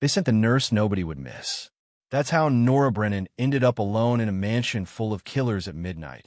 They sent the nurse nobody would miss. That's how Nora Brennan ended up alone in a mansion full of killers at midnight,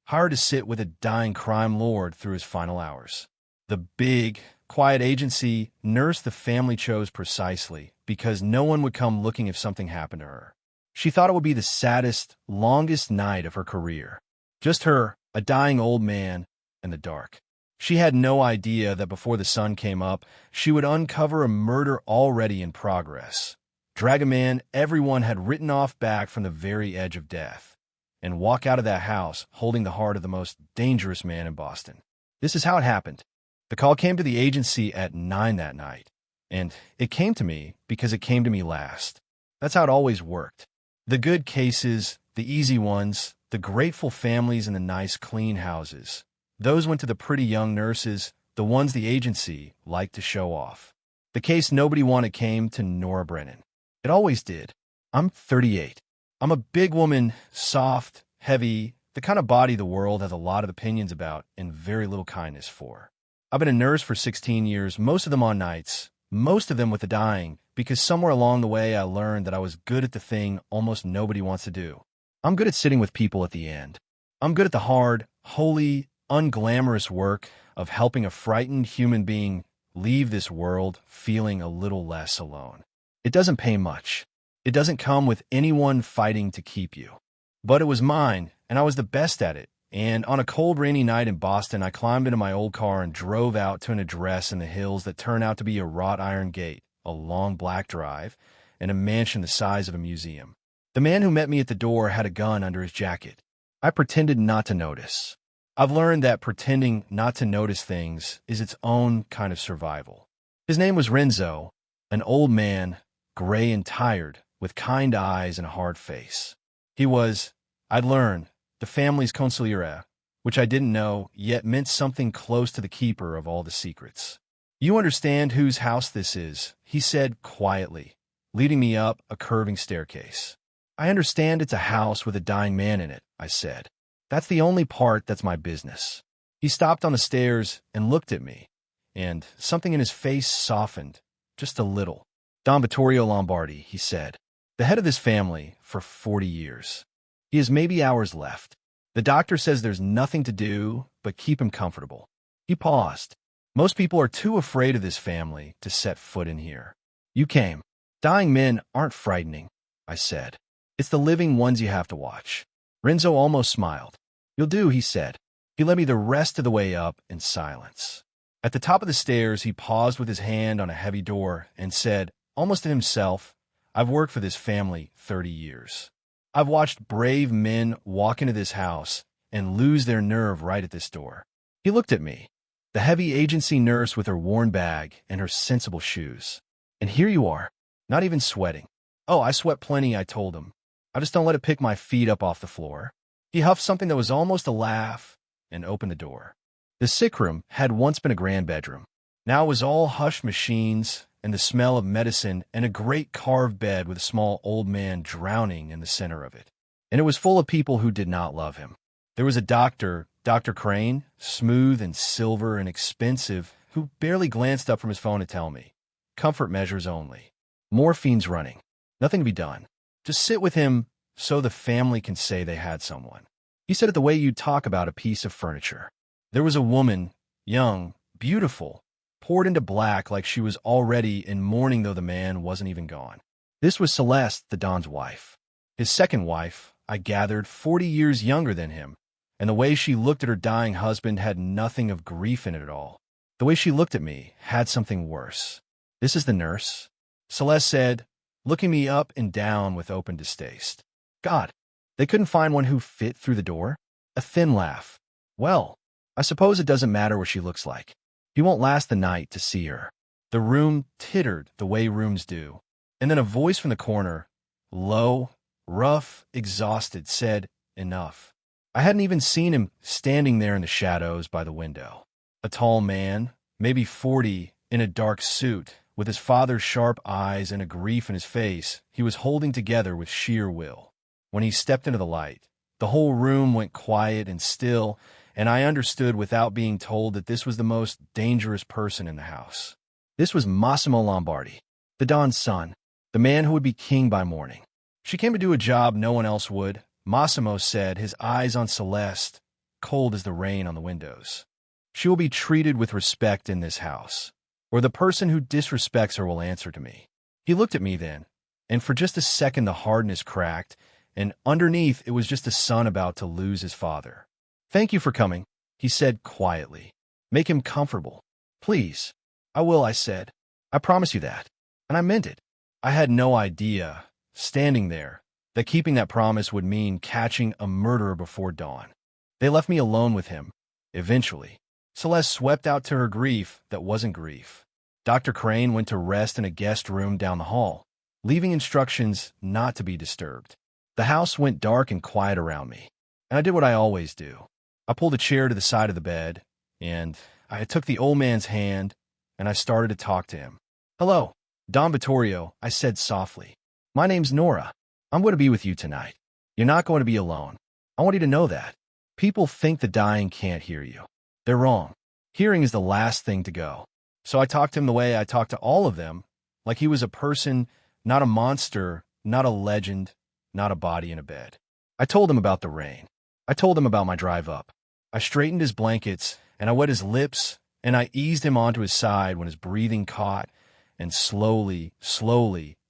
hired to sit with a dying crime lord through his final hours. The big, quiet agency nurse the family chose precisely because no one would come looking if something happened to her. She thought it would be the saddest, longest night of her career. Just her, a dying old man, and the dark. She had no idea that before the sun came up, she would uncover a murder already in progress, drag a man everyone had written off back from the very edge of death, and walk out of that house holding the heart of the most dangerous man in Boston. This is how it happened. The call came to the agency at 9 that night, and it came to me because it came to me last. That's how it always worked. The good cases, the easy ones, the grateful families in the nice, clean houses. Those went to the pretty young nurses, the ones the agency liked to show off. The case nobody wanted came to Nora Brennan. It always did. I'm 38. I'm a big woman, soft, heavy, the kind of body the world has a lot of opinions about and very little kindness for. I've been a nurse for 16 years, most of them on nights, most of them with the dying, because somewhere along the way I learned that I was good at the thing almost nobody wants to do. I'm good at sitting with people at the end. I'm good at the hard, holy, unglamorous work of helping a frightened human being leave this world feeling a little less alone. It doesn't pay much. It doesn't come with anyone fighting to keep you. But it was mine, and I was the best at it. And on a cold, rainy night in Boston, I climbed into my old car and drove out to an address in the hills that turned out to be a wrought iron gate, a long black drive, and a mansion the size of a museum. The man who met me at the door had a gun under his jacket. I pretended not to notice. I've learned that pretending not to notice things is its own kind of survival. His name was Renzo, an old man, gray and tired, with kind eyes and a hard face. He was, I'd learned, the family's consigliere, which I didn't know, yet meant something close to the keeper of all the secrets. You understand whose house this is, he said quietly, leading me up a curving staircase. I understand it's a house with a dying man in it, I said. That's the only part that's my business. He stopped on the stairs and looked at me, and something in his face softened, just a little. Don Vittorio Lombardi, he said, the head of this family for 40 years. He has maybe hours left. The doctor says there's nothing to do but keep him comfortable. He paused. Most people are too afraid of this family to set foot in here. You came. Dying men aren't frightening, I said. It's the living ones you have to watch. Renzo almost smiled. You'll do, he said. He led me the rest of the way up in silence. At the top of the stairs, he paused with his hand on a heavy door and said, almost to himself, I've worked for this family 30 years. I've watched brave men walk into this house and lose their nerve right at this door. He looked at me, the heavy agency nurse with her worn bag and her sensible shoes. And here you are, not even sweating. Oh, I sweat plenty, I told him. I just don't let it pick my feet up off the floor. He huffed something that was almost a laugh and opened the door. The sick room had once been a grand bedroom. Now it was all hush machines and the smell of medicine and a great carved bed with a small old man drowning in the center of it. And it was full of people who did not love him. There was a doctor, Dr. Crane, smooth and silver and expensive, who barely glanced up from his phone to tell me. Comfort measures only. Morphine's running. Nothing to be done. Just sit with him so the family can say they had someone. He said it the way you'd talk about a piece of furniture. There was a woman, young, beautiful, poured into black like she was already in mourning though the man wasn't even gone. This was Celeste, the Don's wife. His second wife, I gathered, 40 years younger than him, and the way she looked at her dying husband had nothing of grief in it at all. The way she looked at me had something worse. This is the nurse, Celeste said, looking me up and down with open distaste. God, they couldn't find one who fit through the door? A thin laugh. Well, I suppose it doesn't matter what she looks like. He won't last the night to see her. The room tittered the way rooms do. And then a voice from the corner, low, rough, exhausted, said, enough. I hadn't even seen him standing there in the shadows by the window. A tall man, maybe 40, in a dark suit, with his father's sharp eyes and a grief in his face, he was holding together with sheer will. When he stepped into the light, the whole room went quiet and still, and I understood without being told that this was the most dangerous person in the house. This was Massimo Lombardi, the Don's son. the man who would be king by morning. She came to do a job no one else would, Massimo said, his eyes on Celeste, cold as the rain on the windows. She will be treated with respect in this house, or the person who disrespects her will answer to me. He looked at me then, and for just a second the hardness cracked, and underneath it was just a son about to lose his father. "Thank you for coming," he said quietly. "Make him comfortable. Please." "I will," I said. "I promise you that." And I meant it. I had no idea, standing there, that keeping that promise would mean catching a murderer before dawn. They left me alone with him, eventually. Celeste swept out to her grief that wasn't grief. Dr. Crane went to rest in a guest room down the hall, leaving instructions not to be disturbed. The house went dark and quiet around me, and I did what I always do. I pulled a chair to the side of the bed, and I took the old man's hand, and I started to talk to him. "Hello, Don Vittorio," I said softly. "My name's Nora. I'm going to be with you tonight. You're not going to be alone. I want you to know that. People think the dying can't hear you. They're wrong. Hearing is the last thing to go." So I talked to him the way I talked to all of them, like he was a person, not a monster, not a legend, not a body in a bed. I told him about the rain. I told him about my drive up. I straightened his blankets, and I wet his lips, and I eased him onto his side when his breathing caught, and slowly,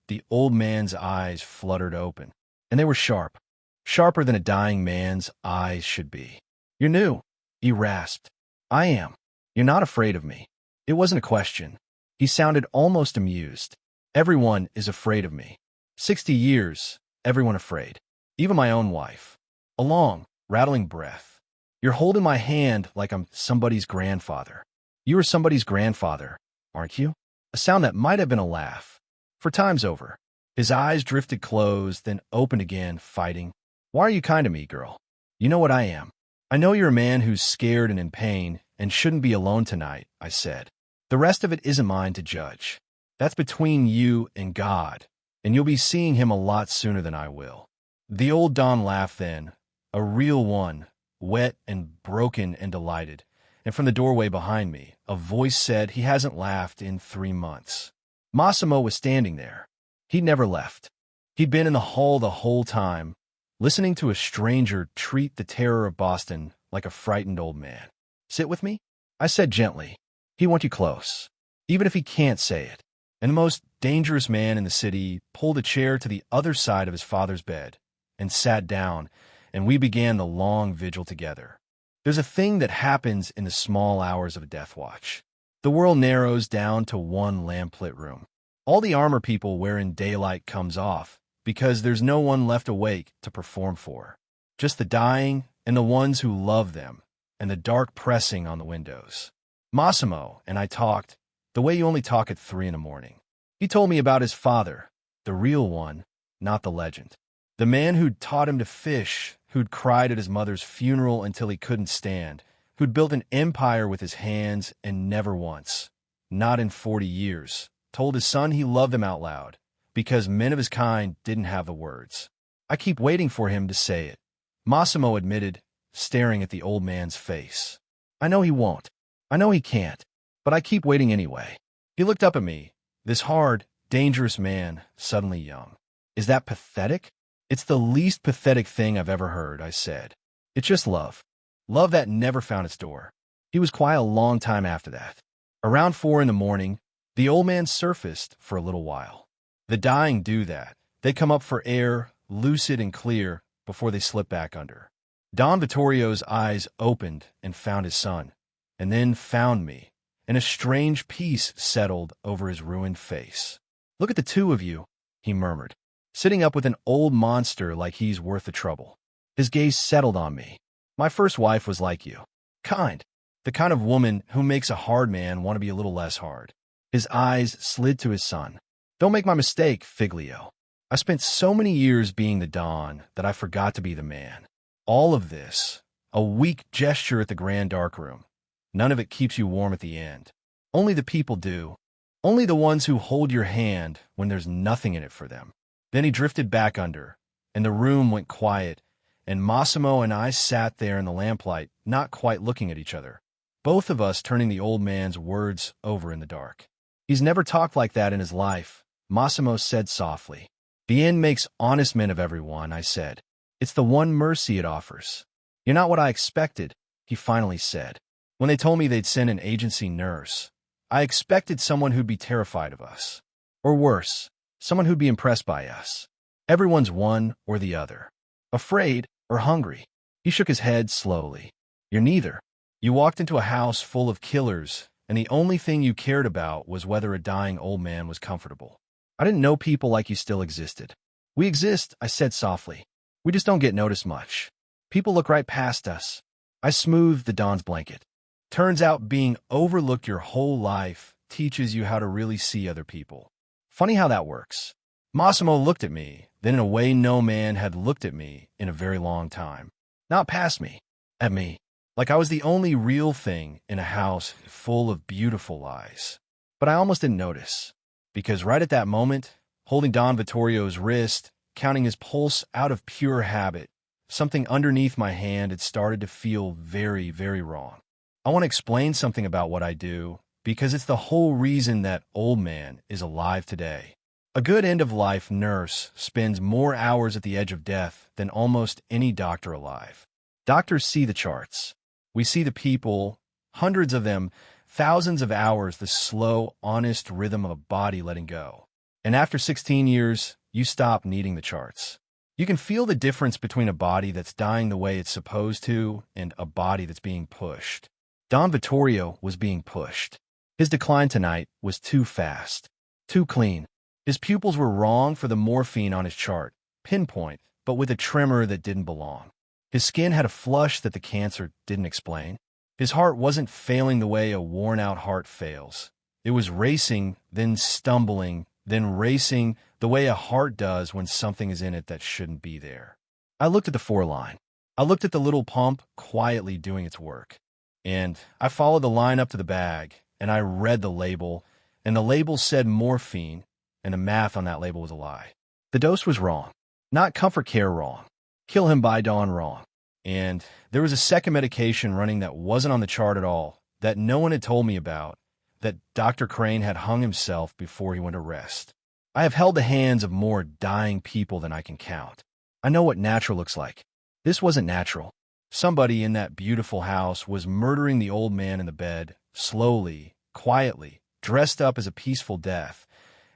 the old man's eyes fluttered open. And they were sharp, sharper than a dying man's eyes should be. "You're new," he rasped. "I am. You're not afraid of me." It wasn't a question. He sounded almost amused. "Everyone is afraid of me. 60 years, everyone afraid. Even my own wife." A long, rattling breath. "You're holding my hand like I'm somebody's grandfather. You are somebody's grandfather, aren't you?" A sound that might have been a laugh. "For time's over." His eyes drifted closed, then opened again, fighting. "Why are you kind to me, girl? You know what I am. I know you're a man who's scared and in pain and shouldn't be alone tonight," I said. "The rest of it isn't mine to judge. That's between you and God, and you'll be seeing him a lot sooner than I will." The old Don laughed then, a real one, wet and broken and delighted, and from the doorway behind me, a voice said he hasn't laughed in 3 months. Massimo was standing there. He'd never left. He'd been in the hall the whole time, listening to a stranger treat the terror of Boston like a frightened old man. "Sit with me?" I said gently. "He wants you close, even if he can't say it." And the most dangerous man in the city pulled a chair to the other side of his father's bed and sat down, and we began the long vigil together. There's a thing that happens in the small hours of a death watch. The world narrows down to one lamplit room. All the armor people wearing daylight comes off because there's no one left awake to perform for. Just the dying and the ones who love them, and the dark pressing on the windows. Massimo and I talked the way you only talk at 3 in the morning. He told me about his father, the real one, not the legend. The man who'd taught him to fish, who'd cried at his mother's funeral until he couldn't stand, who'd built an empire with his hands and never once, not in 40 years, told his son he loved him out loud, because men of his kind didn't have the words. I keep waiting for him to say it, Massimo admitted, staring at the old man's face. "I know he won't. I know he can't, but I keep waiting anyway." He looked up at me, this hard, dangerous man, suddenly young. "Is that pathetic?" "It's the least pathetic thing I've ever heard," I said. "It's just love. Love that never found its door." He was quiet a long time after that. Around 4 in the morning, the old man surfaced for a little while. The dying do that. They come up for air, lucid and clear, before they slip back under. Don Vittorio's eyes opened and found his son, and then found me, and a strange peace settled over his ruined face. "Look at the two of you," he murmured, "sitting up with an old monster like he's worth the trouble." His gaze settled on me. "My first wife was like you. Kind. The kind of woman who makes a hard man want to be a little less hard." His eyes slid to his son. "Don't make my mistake, Figlio. I spent so many years being the Don that I forgot to be the man. All of this, a weak gesture at the grand darkroom. None of it keeps you warm at the end. Only the people do. Only the ones who hold your hand when there's nothing in it for them." Then he drifted back under, and the room went quiet, and Massimo and I sat there in the lamplight, not quite looking at each other, both of us turning the old man's words over in the dark. He's never talked like that in his life, Massimo said softly. The end makes honest men of everyone, I said. It's the one mercy it offers. You're not what I expected, he finally said. When they told me they'd send an agency nurse, I expected someone who'd be terrified of us. Or worse, someone who'd be impressed by us. Everyone's one or the other. Afraid or hungry. He shook his head slowly. You're neither. You walked into a house full of killers, and the only thing you cared about was whether a dying old man was comfortable. I didn't know people like you still existed. We exist, I said softly. We just don't get noticed much. People look right past us. I smoothed the Don's blanket. Turns out being overlooked your whole life teaches you how to really see other people. Funny how that works. Massimo looked at me, then in a way no man had looked at me in a very long time. Not past me, at me. Like I was the only real thing in a house full of beautiful lies. But I almost didn't notice. Because right at that moment, holding Don Vittorio's wrist, counting his pulse out of pure habit, something underneath my hand had started to feel very, very wrong. I want to explain something about what I do, because it's the whole reason that old man is alive today. A good end-of-life nurse spends more hours at the edge of death than almost any doctor alive. Doctors see the charts. We see the people, hundreds of them, thousands of hours, the slow, honest rhythm of a body letting go. And after 16 years, you stop needing the charts. You can feel the difference between a body that's dying the way it's supposed to and a body that's being pushed. Don Vittorio was being pushed. His decline tonight was too fast, too clean. His pupils were wrong for the morphine on his chart, pinpoint, but with a tremor that didn't belong. His skin had a flush that the cancer didn't explain. His heart wasn't failing the way a worn-out heart fails. It was racing, then stumbling, then racing the way a heart does when something is in it that shouldn't be there. I looked at the 4-line. I looked at the little pump quietly doing its work. And I followed the line up to the bag, and I read the label, and the label said morphine, and the math on that label was a lie. The dose was wrong. Not comfort care wrong. Kill him by dawn wrong. And there was a second medication running that wasn't on the chart at all, that no one had told me about, that Dr. Crane had hung himself before he went to rest. I have held the hands of more dying people than I can count. I know what natural looks like. This wasn't natural. Somebody in that beautiful house was murdering the old man in the bed, slowly, quietly, dressed up as a peaceful death,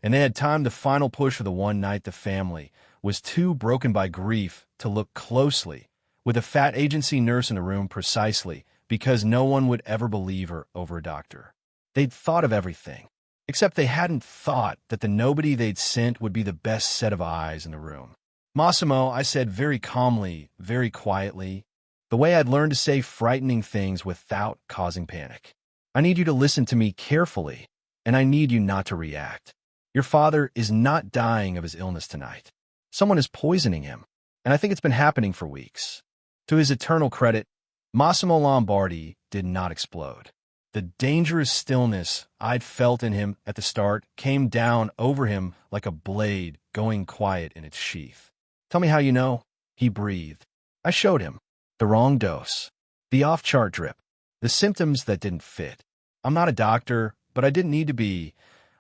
and they had timed the final push of the one night the family was too broken by grief to look closely, with a fat agency nurse in the room precisely because no one would ever believe her over a doctor. They'd thought of everything, except they hadn't thought that the nobody they'd sent would be the best set of eyes in the room. Massimo, I said very calmly, very quietly, the way I'd learned to say frightening things without causing panic. I need you to listen to me carefully, and I need you not to react. Your father is not dying of his illness tonight. Someone is poisoning him, and I think it's been happening for weeks. To his eternal credit, Massimo Lombardi did not explode. The dangerous stillness I'd felt in him at the start came down over him like a blade going quiet in its sheath. Tell me how you know, he breathed. I showed him. The wrong dose. The off-chart drip. The symptoms that didn't fit. I'm not a doctor, but I didn't need to be.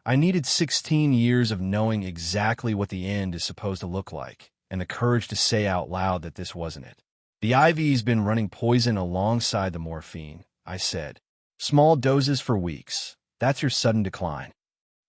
I needed 16 years of knowing exactly what the end is supposed to look like, and the courage to say out loud that this wasn't it. The IV's been running poison alongside the morphine, I said. Small doses for weeks. That's your sudden decline.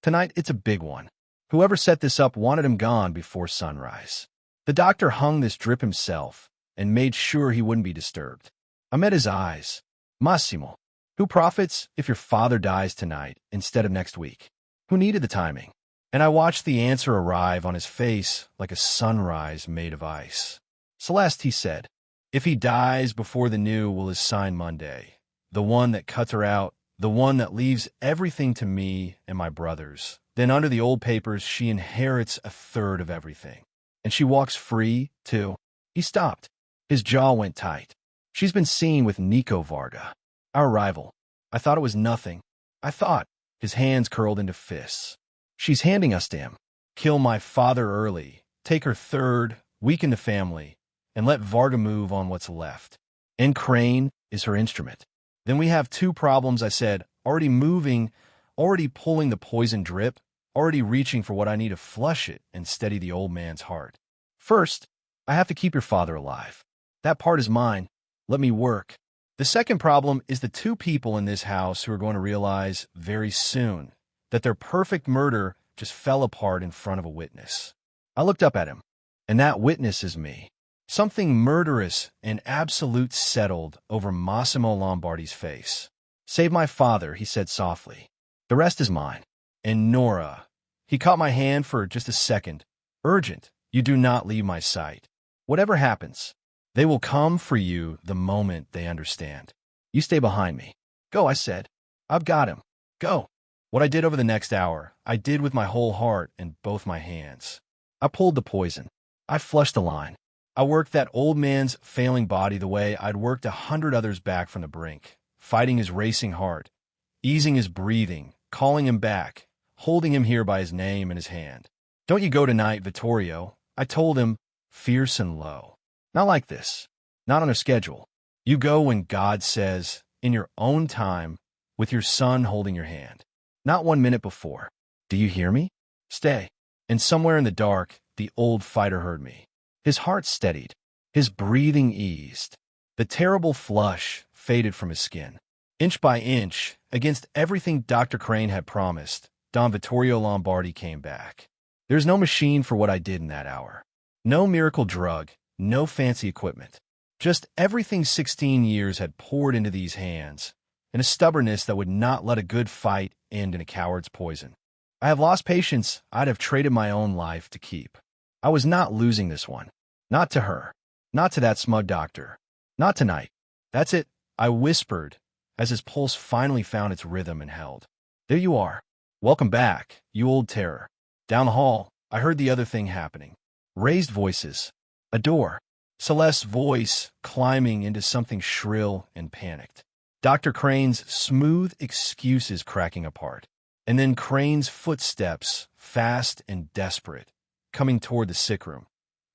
Tonight, it's a big one. Whoever set this up wanted him gone before sunrise. The doctor hung this drip himself and made sure he wouldn't be disturbed. I met his eyes. Massimo, who profits if your father dies tonight instead of next week? Who needed the timing? And I watched the answer arrive on his face like a sunrise made of ice. Celeste, he said, if he dies before the new will is signed Monday, the one that cuts her out, the one that leaves everything to me and my brothers, then under the old papers she inherits a third of everything. And she walks free, too. He stopped. His jaw went tight. She's been seen with Nico Varga, our rival. I thought it was nothing. I thought. His hands curled into fists. She's handing us to him. Kill my father early, take her third, weaken the family, and let Varga move on what's left. And Crane is her instrument. Then we have two problems, I said, already moving, already pulling the poison drip, already reaching for what I need to flush it and steady the old man's heart. First, I have to keep your father alive. That part is mine. Let me work. The second problem is the two people in this house who are going to realize very soon that their perfect murder just fell apart in front of a witness. I looked up at him, and that witness is me. Something murderous and absolute settled over Massimo Lombardi's face. Save my father, he said softly. The rest is mine. And Nora. He caught my hand for just a second. Urgent. You do not leave my sight. Whatever happens, they will come for you the moment they understand. You stay behind me. Go, I said. I've got him. Go. What I did over the next hour, I did with my whole heart and both my hands. I pulled the poison. I flushed the line. I worked that old man's failing body the way I'd worked 100 others back from the brink, fighting his racing heart, easing his breathing, calling him back, holding him here by his name in his hand. Don't you go tonight, Vittorio, I told him, fierce and low. Not like this. Not on a schedule. You go when God says, in your own time, with your son holding your hand. Not 1 minute before. Do you hear me? Stay. And somewhere in the dark, the old fighter heard me. His heart steadied. His breathing eased. The terrible flush faded from his skin. Inch by inch, against everything Dr. Crane had promised, Don Vittorio Lombardi came back. There's no machine for what I did in that hour. No miracle drug, no fancy equipment. Just everything 16 years had poured into these hands, and a stubbornness that would not let a good fight end in a coward's poison. I have lost patience I'd have traded my own life to keep. I was not losing this one. Not to her. Not to that smug doctor. Not tonight. That's it, I whispered, as his pulse finally found its rhythm and held. There you are. Welcome back, you old terror. Down the hall, I heard the other thing happening. Raised voices. A door. Celeste's voice climbing into something shrill and panicked. Dr. Crane's smooth excuses cracking apart. And then Crane's footsteps, fast and desperate, coming toward the sick room.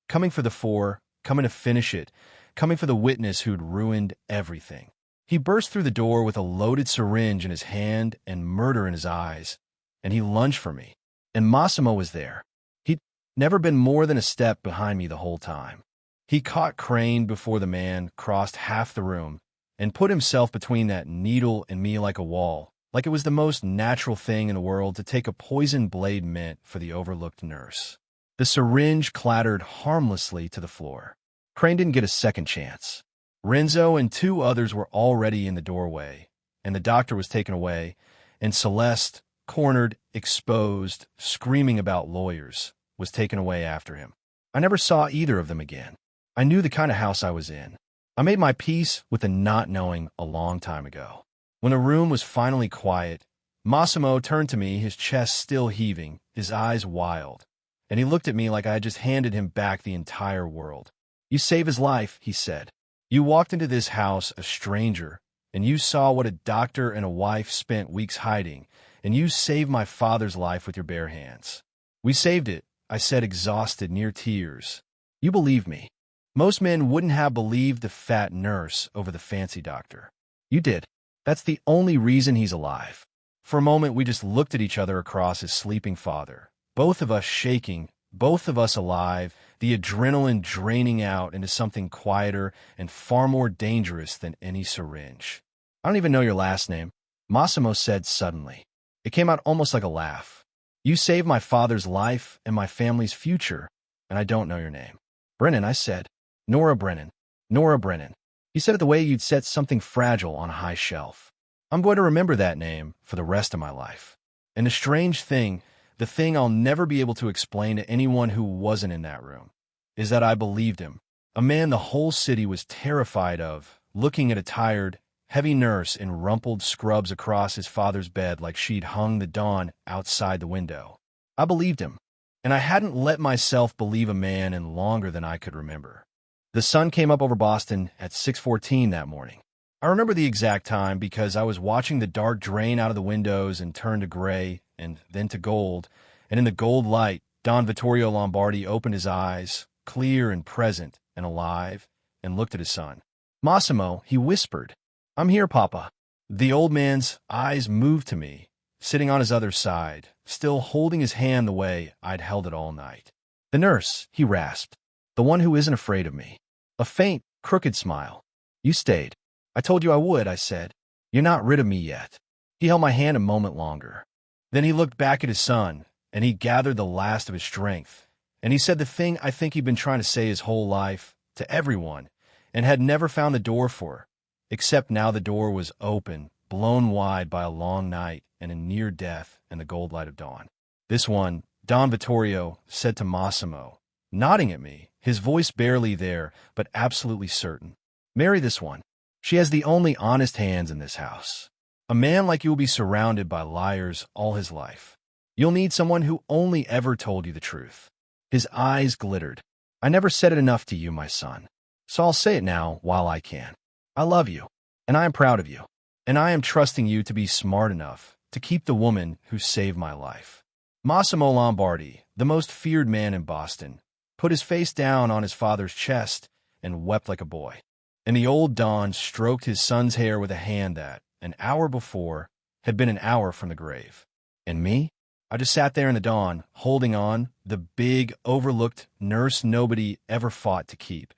Coming for the four, coming to finish it, coming for the witness who'd ruined everything. He burst through the door with a loaded syringe in his hand and murder in his eyes, and he lunged for me. And Massimo was there. He'd never been more than a step behind me the whole time. He caught Crane before the man crossed half the room and put himself between that needle and me like a wall, like it was the most natural thing in the world to take a poison blade meant for the overlooked nurse. The syringe clattered harmlessly to the floor. Crane didn't get a second chance. Renzo and 2 others were already in the doorway, and the doctor was taken away, and Celeste, cornered, exposed, screaming about lawyers, was taken away after him. I never saw either of them again. I knew the kind of house I was in. I made my peace with the not knowing a long time ago. When the room was finally quiet, Massimo turned to me, his chest still heaving, his eyes wild, and he looked at me like I had just handed him back the entire world. You saved his life, he said. You walked into this house a stranger, and you saw what a doctor and a wife spent weeks hiding, and you saved my father's life with your bare hands. We saved it, I said, exhausted, near tears. You believed me. Most men wouldn't have believed the fat nurse over the fancy doctor. You did. That's the only reason he's alive. For a moment, we just looked at each other across his sleeping father, both of us shaking, both of us alive, the adrenaline draining out into something quieter and far more dangerous than any syringe. I don't even know your last name, Massimo said suddenly. It came out almost like a laugh. You saved my father's life and my family's future, and I don't know your name. Brennan, I said. Nora Brennan. Nora Brennan. He said it the way you'd set something fragile on a high shelf. I'm going to remember that name for the rest of my life. And the strange thing, the thing I'll never be able to explain to anyone who wasn't in that room, is that I believed him. A man the whole city was terrified of, looking at a tired, heavy nurse in rumpled scrubs across his father's bed like she'd hung the dawn outside the window. I believed him, and I hadn't let myself believe a man in longer than I could remember. The sun came up over Boston at 6:14 that morning. I remember the exact time because I was watching the dark drain out of the windows and turn to gray and then to gold, and in the gold light, Don Vittorio Lombardi opened his eyes, clear and present and alive, and looked at his son. Massimo, he whispered. I'm here, Papa. The old man's eyes moved to me, sitting on his other side, still holding his hand the way I'd held it all night. "The nurse," he rasped. "The one who isn't afraid of me." A faint, crooked smile. "You stayed." "I told you I would," I said. "You're not rid of me yet." He held my hand a moment longer. Then he looked back at his son, and he gathered the last of his strength. And he said the thing I think he'd been trying to say his whole life, to everyone, and had never found the door for, except now the door was open, blown wide by a long night and a near death and the gold light of dawn. "This one," Don Vittorio said to Massimo, nodding at me, his voice barely there, but absolutely certain. "Marry this one. She has the only honest hands in this house. A man like you will be surrounded by liars all his life. You'll need someone who only ever told you the truth." His eyes glittered. "I never said it enough to you, my son. So I'll say it now while I can. I love you, and I am proud of you, and I am trusting you to be smart enough to keep the woman who saved my life." Massimo Lombardi, the most feared man in Boston, put his face down on his father's chest and wept like a boy. And the old Don stroked his son's hair with a hand that, an hour before, had been an hour from the grave. And me? I just sat there in the dawn, holding on, the big, overlooked nurse nobody ever fought to keep,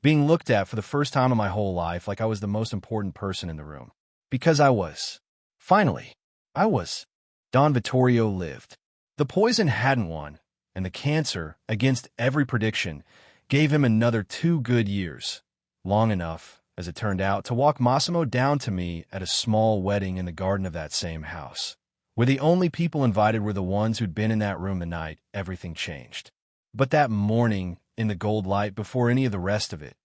being looked at for the first time in my whole life like I was the most important person in the room. Because I was. Finally, I was. Don Vittorio lived. The poison hadn't won, and the cancer, against every prediction, gave him another 2 good years, long enough, as it turned out, to walk Massimo down to me at a small wedding in the garden of that same house, where the only people invited were the ones who'd been in that room the night everything changed. But that morning, in the gold light, before any of the rest of it,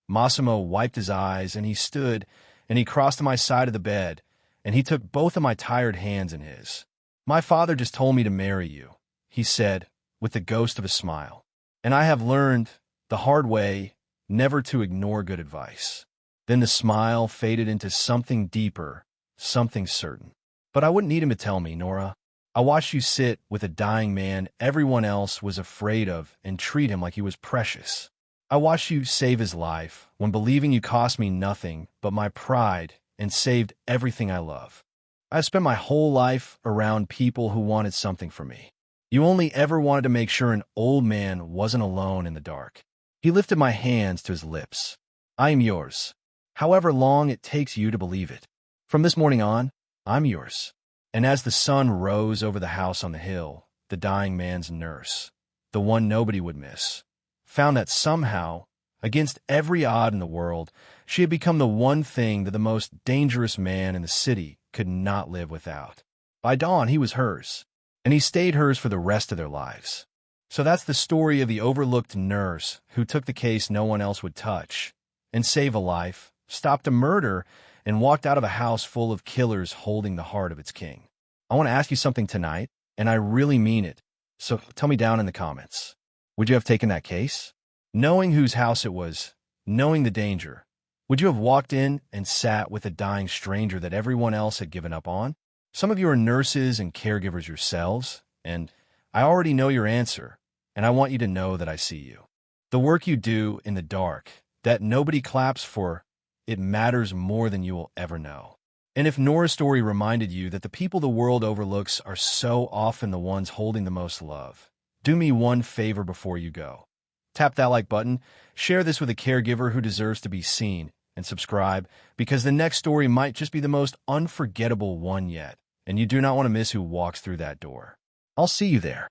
Massimo wiped his eyes, and he stood, and he crossed to my side of the bed, and he took both of my tired hands in his. "My father just told me to marry you," he said, with the ghost of a smile. "And I have learned, the hard way, never to ignore good advice." Then the smile faded into something deeper, something certain. "But I wouldn't need him to tell me, Nora. I watched you sit with a dying man everyone else was afraid of and treat him like he was precious. I watched you save his life when believing you cost me nothing but my pride and saved everything I love. I spent my whole life around people who wanted something from me. You only ever wanted to make sure an old man wasn't alone in the dark." He lifted my hands to his lips. "I am yours, however long it takes you to believe it. From this morning on, I'm yours." And as the sun rose over the house on the hill, the dying man's nurse, the one nobody would miss, found that somehow, against every odd in the world, she had become the one thing that the most dangerous man in the city could not live without. By dawn, he was hers, and he stayed hers for the rest of their lives. So that's the story of the overlooked nurse who took the case no one else would touch, and saved a life, stopped a murder, and walked out of a house full of killers holding the heart of its king. I want to ask you something tonight, and I really mean it, so tell me down in the comments. Would you have taken that case? Knowing whose house it was, knowing the danger, would you have walked in and sat with a dying stranger that everyone else had given up on? Some of you are nurses and caregivers yourselves, and I already know your answer, and I want you to know that I see you. The work you do in the dark, that nobody claps for, it matters more than you will ever know. And if Nora's story reminded you that the people the world overlooks are so often the ones holding the most love, do me one favor before you go. Tap that like button, share this with a caregiver who deserves to be seen, and subscribe, because the next story might just be the most unforgettable one yet, and you do not want to miss who walks through that door. I'll see you there.